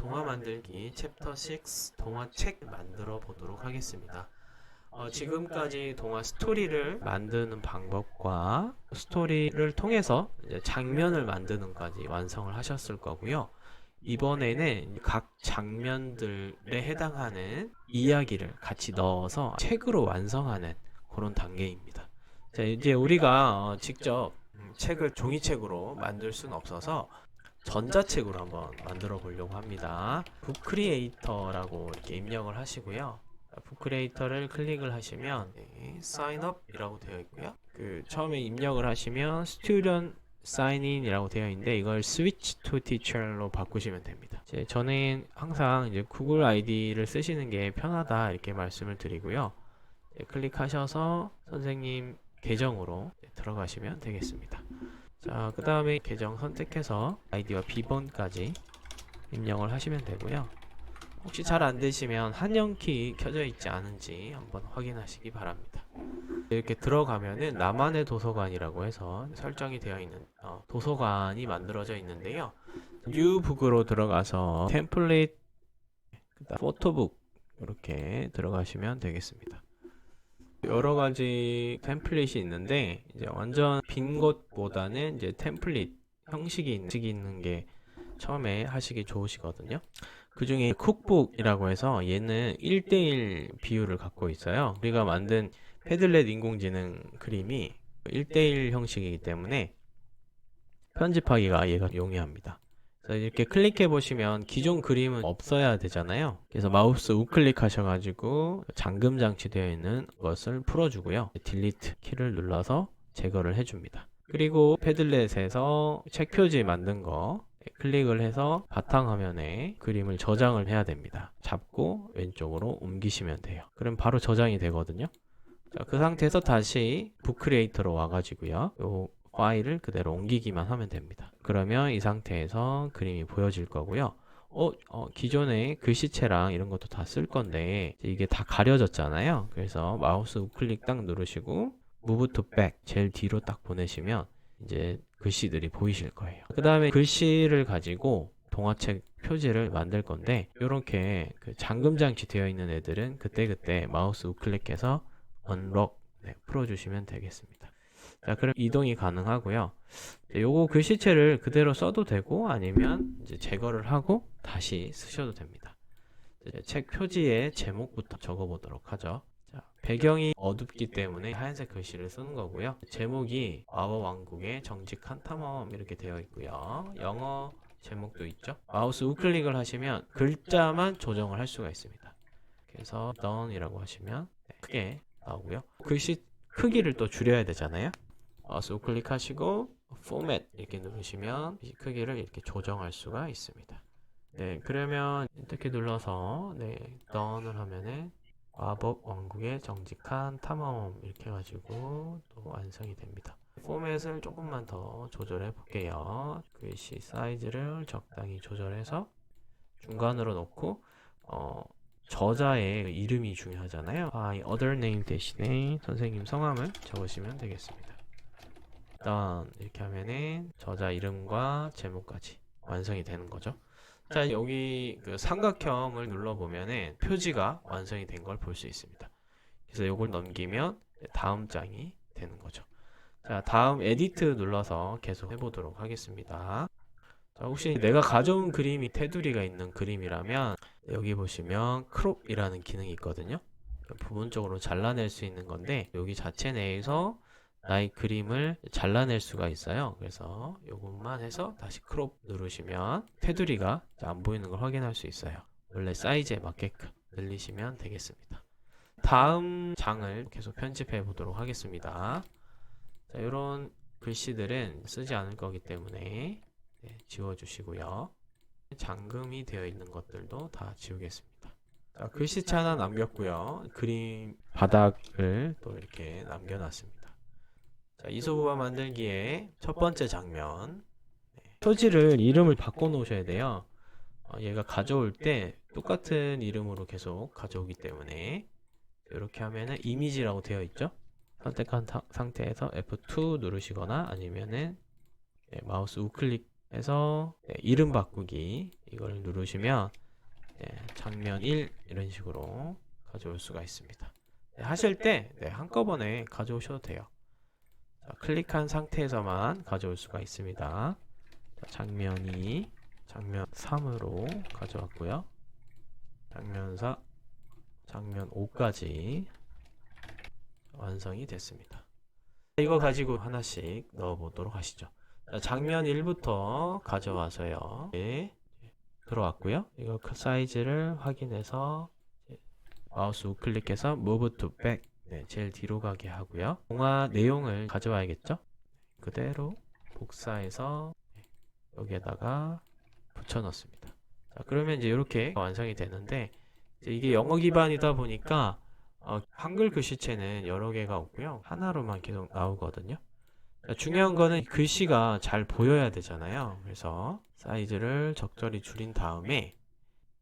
동화 만들기 챕터 6 동화책 만들어 보도록 하겠습니다. 지금까지 동화 스토리를 만드는 방법과 스토리를 통해서 이제 장면을 만드는 까지 완성을 하셨을 거고요. 이번에는 각 장면들에 해당하는 이야기를 같이 넣어서 책으로 완성하는 그런 단계입니다. 자, 이제 우리가 직접 책을 종이책으로 만들 수는 없어서 전자책으로 한번 만들어 보려고 합니다. 북크리에이터라고 이렇게 입력을 하시고요. 북크리에이터를 클릭을 하시면 sign up 이라고 되어 있고요. 처음에 입력을 하시면 student sign in 이라고 되어 있는데 이걸 switch to teacher로 바꾸시면 됩니다. 저는 항상 이제 구글 아이디를 쓰시는 게 편하다 이렇게 말씀을 드리고요. 클릭하셔서 선생님 계정으로 들어가시면 되겠습니다. 자, 그 다음에 계정 선택해서 아이디와 비번까지 입력을 하시면 되고요. 혹시 잘 안되시면 한영키 켜져 있지 않은지 한번 확인하시기 바랍니다. 이렇게 들어가면은 나만의 도서관이라고 해서 설정이 되어 있는 도서관이 만들어져 있는데요. 뉴북으로 들어가서 템플릿, 포토북 이렇게 들어가시면 되겠습니다. 여러 가지 템플릿이 있는데 이제 완전 빈 것보다는 이제 템플릿 형식이 있는 게 처음에 하시기 좋으시거든요. 그 중에 쿡북이라고 해서 얘는 1대1 비율을 갖고 있어요. 우리가 만든 패들렛 인공지능 그림이 1대1 형식이기 때문에 편집하기가 얘가 용이합니다. 이렇게 클릭해 보시면 기존 그림은 없어야 되잖아요. 그래서 마우스 우클릭 하셔가지고 잠금 장치되어 있는 것을 풀어주고요. 딜리트 키를 눌러서 제거를 해줍니다. 그리고 패들렛에서 책 표지 만든 거 클릭을 해서 바탕화면에 그림을 저장을 해야 됩니다. 잡고 왼쪽으로 옮기시면 돼요. 그럼 바로 저장이 되거든요. 자, 그 상태에서 다시 북크리에이터로 와가지고요. 요 파일을 그대로 옮기기만 하면 됩니다. 그러면 이 상태에서 그림이 보여질 거고요. 기존의 글씨체랑 이런 것도 다 쓸 건데 이게 다 가려졌잖아요. 그래서 마우스 우클릭 딱 누르시고 Move to Back 제일 뒤로 딱 보내시면 이제 글씨들이 보이실 거예요. 그 다음에 글씨를 가지고 동화책 표지를 만들 건데 이렇게 잠금 장치 되어 있는 애들은 그때그때 마우스 우클릭해서 Unlock 풀어주시면 되겠습니다. 자, 그럼 이동이 가능하고요. 요거 글씨체를 그대로 써도 되고 아니면 이제 제거를 하고 다시 쓰셔도 됩니다. 책 표지에 제목부터 적어보도록 하죠. 자, 배경이 어둡기 때문에 하얀색 글씨를 쓰는 거고요. 제목이 마법 왕국의 정직한 탐험 이렇게 되어 있고요. 영어 제목도 있죠. 마우스 우클릭을 하시면 글자만 조정을 할 수가 있습니다. 그래서 done이라고 하시면 크게 나오고요. 글씨 크기를 또 줄여야 되잖아요. 마우스 우클릭 하시고 포맷 이렇게 누르시면 크기를 이렇게 조정할 수가 있습니다. 네, 그러면 이렇게 눌러서 done을 하면은 마법 왕국의 정직한 탐험 이렇게 해가지고 또 완성이 됩니다. 포맷을 조금만 더 조절해 볼게요. 글씨 사이즈를 적당히 조절해서 중간으로 놓고 저자의 이름이 중요하잖아요. other name 대신에 선생님 성함을 적으시면 되겠습니다. 일단 이렇게 하면은 저자 이름과 제목까지 완성이 되는 거죠. 자, 여기 삼각형을 눌러보면은 표지가 완성이 된 걸 볼 수 있습니다. 그래서 이걸 넘기면 다음 장이 되는 거죠. 자, 다음 에디트 눌러서 계속 해보도록 하겠습니다. 자, 혹시 내가 가져온 그림이 테두리가 있는 그림이라면 여기 보시면 크롭이라는 기능이 있거든요. 부분적으로 잘라낼 수 있는 건데 여기 자체 내에서 나의 그림을 잘라낼 수가 있어요. 그래서 이것만 해서 다시 크롭 누르시면 테두리가 안 보이는 걸 확인할 수 있어요. 원래 사이즈에 맞게끔 늘리시면 되겠습니다. 다음 장을 계속 편집해 보도록 하겠습니다. 자, 이런 글씨들은 쓰지 않을 거기 때문에 지워주시고요. 잠금이 되어 있는 것들도 다 지우겠습니다. 자, 글씨체 하나 남겼고요. 그림 바닥을 또 이렇게 남겨놨습니다. 자, 이소부화 만들기의 첫 번째 장면. 표지를 이름을 바꿔 놓으셔야 돼요. 얘가 가져올 때 똑같은 이름으로 계속 가져오기 때문에 이렇게 하면은 이미지라고 되어 있죠. 선택한 상태에서 F2 누르시거나 아니면은 마우스 우클릭해서 이름 바꾸기 이걸 누르시면 장면 1 이런 식으로 가져올 수가 있습니다. 하실 때 한꺼번에 가져오셔도 돼요. 자, 클릭한 상태에서만 가져올 수가 있습니다. 자, 장면 2, 장면 3으로 가져왔고요. 장면 4, 장면 5까지 완성이 됐습니다. 이거 가지고 하나씩 넣어보도록 하시죠. 자, 장면 1부터 가져와서요. 들어왔고요. 이거 사이즈를 확인해서 마우스 우클릭해서 Move to Back 제일 뒤로 가게 하고요. 동화 내용을 가져와야겠죠? 그대로 복사해서 여기에다가 붙여 넣습니다. 자, 그러면 이제 이렇게 완성이 되는데 이게 영어 기반이다 보니까 한글 글씨체는 여러 개가 없고요. 하나로만 계속 나오거든요. 자, 중요한 거는 글씨가 잘 보여야 되잖아요. 그래서 사이즈를 적절히 줄인 다음에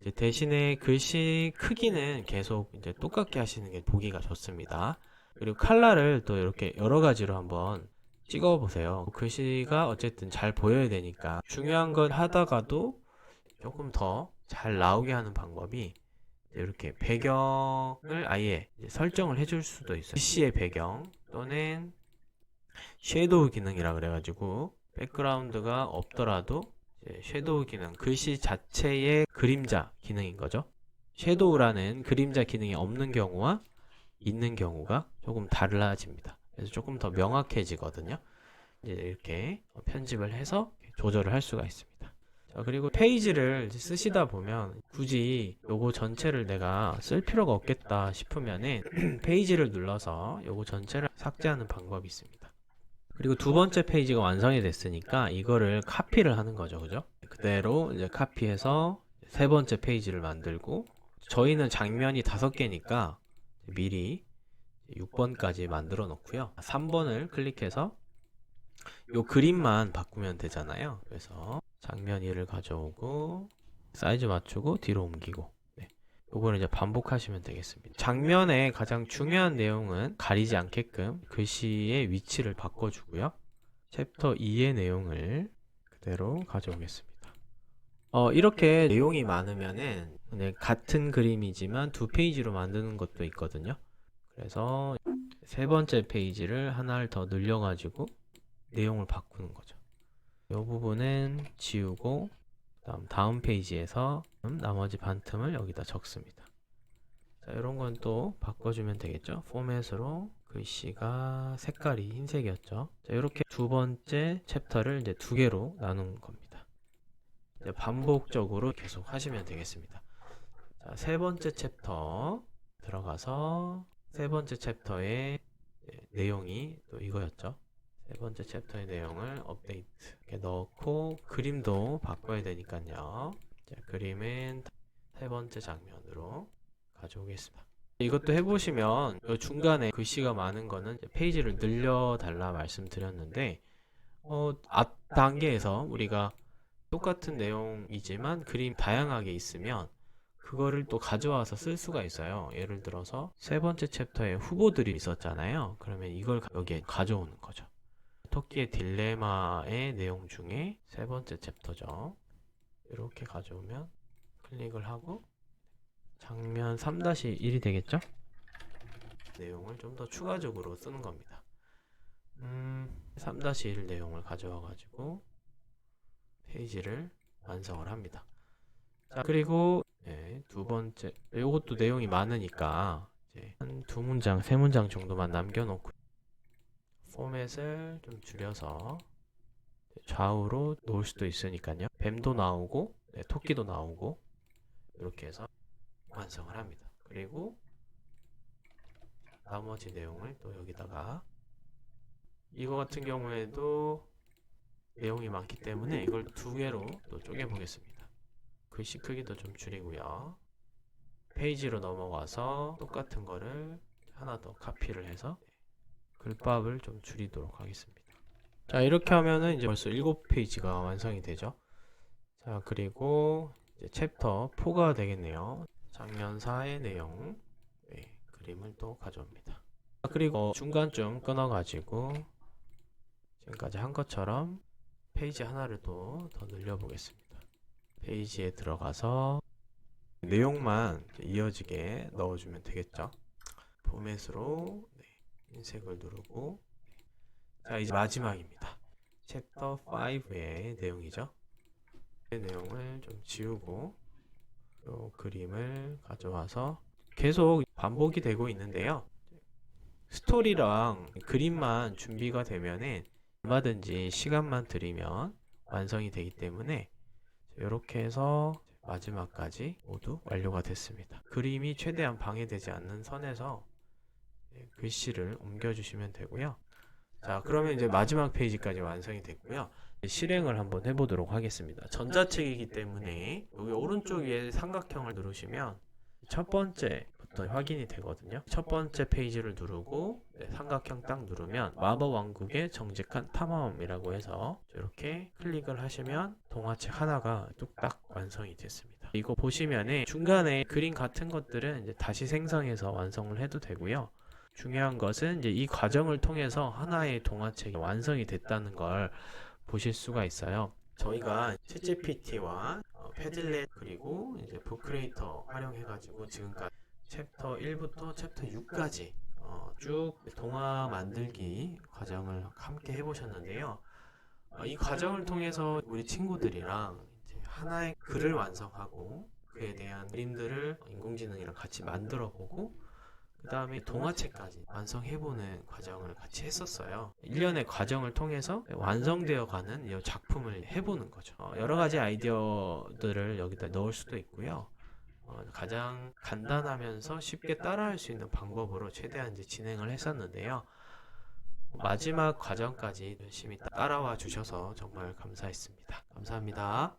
이제 대신에 글씨 크기는 계속 이제 똑같게 하시는 게 보기가 좋습니다. 그리고 컬러를 또 이렇게 여러 가지로 한번 찍어 보세요. 글씨가 어쨌든 잘 보여야 되니까 중요한 건 하다가도 조금 더 잘 나오게 하는 방법이 이렇게 배경을 아예 설정을 해줄 수도 있어요. 글씨의 배경 또는 섀도우 기능이라 그래가지고 백그라운드가 없더라도 섀도우 기능, 글씨 자체의 그림자 기능인 거죠. 섀도우라는 그림자 기능이 없는 경우와 있는 경우가 조금 달라집니다. 그래서 조금 더 명확해지거든요. 이제 이렇게 편집을 해서 조절을 할 수가 있습니다. 자, 그리고 페이지를 쓰시다 보면 굳이 요거 전체를 내가 쓸 필요가 없겠다 싶으면은 페이지를 눌러서 요거 전체를 삭제하는 방법이 있습니다. 그리고 두 번째 페이지가 완성이 됐으니까 이거를 카피를 하는 거죠. 그죠? 그대로 이제 카피해서 세 번째 페이지를 만들고 저희는 장면이 5개니까 미리 6번까지 만들어 놓고요. 3번을 클릭해서 요 그림만 바꾸면 되잖아요. 그래서 장면 2를 가져오고 사이즈 맞추고 뒤로 옮기고 요거를 이제 반복하시면 되겠습니다. 장면의 가장 중요한 내용은 가리지 않게끔 글씨의 위치를 바꿔주고요. 챕터 2의 내용을 그대로 가져오겠습니다. 이렇게 내용이 많으면은 같은 그림이지만 두 페이지로 만드는 것도 있거든요. 그래서 세 번째 페이지를 하나를 더 늘려가지고 내용을 바꾸는 거죠. 이 부분은 지우고 다음 페이지에서 나머지 반틈을 여기다 적습니다. 자, 이런 건 또 바꿔주면 되겠죠. 포맷으로 글씨가 색깔이 흰색이었죠. 자, 이렇게 두 번째 챕터를 이제 두 개로 나눈 겁니다. 이제 반복적으로 계속 하시면 되겠습니다. 자, 세 번째 챕터 들어가서 세 번째 챕터의 내용이 또 이거였죠. 세 번째 챕터의 내용을 업데이트 이렇게 넣고 그림도 바꿔야 되니까요. 자, 그림은 세 번째 장면으로 가져오겠습니다. 이것도 해보시면 중간에 글씨가 많은 거는 페이지를 늘려달라 말씀드렸는데 앞 단계에서 우리가 똑같은 내용이지만 그림 다양하게 있으면 그거를 또 가져와서 쓸 수가 있어요. 예를 들어서 세 번째 챕터에 후보들이 있었잖아요. 그러면 이걸 여기에 가져오는 거죠. 토끼의 딜레마의 내용 중에 세 번째 챕터죠. 이렇게 가져오면 클릭을 하고 장면 3-1이 되겠죠? 내용을 좀 더 추가적으로 쓰는 겁니다. 3-1 내용을 가져와 가지고 페이지를 완성을 합니다. 자, 그리고 두 번째 이것도 내용이 많으니까 이제 한 두 문장, 세 문장 정도만 남겨놓고 포맷을 좀 줄여서 좌우로 놓을 수도 있으니까요. 뱀도 나오고 토끼도 나오고 이렇게 해서 완성을 합니다. 그리고 나머지 내용을 또 여기다가 이거 같은 경우에도 내용이 많기 때문에 이걸 두 개로 또 쪼개 보겠습니다. 글씨 크기도 좀 줄이고요. 페이지로 넘어가서 똑같은 거를 하나 더 카피를 해서 글밥을 좀 줄이도록 하겠습니다. 자, 이렇게 하면은 이제 벌써 7페이지가 완성이 되죠. 자, 그리고 이제 챕터 4가 되겠네요. 장면 4의 내용 그림을 또 가져옵니다. 그리고 중간쯤 끊어가지고 지금까지 한 것처럼 페이지 하나를 또 더 늘려 보겠습니다. 페이지에 들어가서 내용만 이어지게 넣어주면 되겠죠. 포맷으로 흰색을 누르고, 자 이제 마지막입니다. 챕터 5의 내용이죠. 이 내용을 좀 지우고 이 그림을 가져와서 계속 반복이 되고 있는데요. 스토리랑 그림만 준비가 되면은 얼마든지 시간만 들이면 완성이 되기 때문에 이렇게 해서 마지막까지 모두 완료가 됐습니다. 그림이 최대한 방해되지 않는 선에서 글씨를 옮겨주시면 되고요. 자, 그러면 이제 마지막 페이지까지 완성이 됐고요. 실행을 한번 해보도록 하겠습니다. 전자책이기 때문에 여기 오른쪽 위에 삼각형을 누르시면 첫 번째부터 확인이 되거든요. 첫 번째 페이지를 누르고 삼각형 딱 누르면 마법 왕국의 정직한 탐험이라고 해서 이렇게 클릭을 하시면 동화책 하나가 뚝딱 완성이 됐습니다. 이거 보시면은 중간에 그림 같은 것들은 이제 다시 생성해서 완성을 해도 되고요. 중요한 것은 이제 이 과정을 통해서 하나의 동화책이 완성이 됐다는 걸 보실 수가 있어요. 저희가 챗GPT와 패들렛 그리고 이제 북크리에이터 활용해가지고 지금까지 챕터 1부터 챕터 6까지 쭉 동화 만들기 과정을 함께 해보셨는데요. 이 과정을 통해서 우리 친구들이랑 이제 하나의 글을 완성하고 그에 대한 그림들을 인공지능이랑 같이 만들어보고 그 다음에 동화책까지 완성해보는 과정을 같이 했었어요. 1년의 과정을 통해서 완성되어 가는 이 작품을 해보는 거죠. 여러 가지 아이디어들을 여기다 넣을 수도 있고요. 가장 간단하면서 쉽게 따라할 수 있는 방법으로 최대한 이제 진행을 했었는데요. 마지막 과정까지 열심히 따라와 주셔서 정말 감사했습니다. 감사합니다.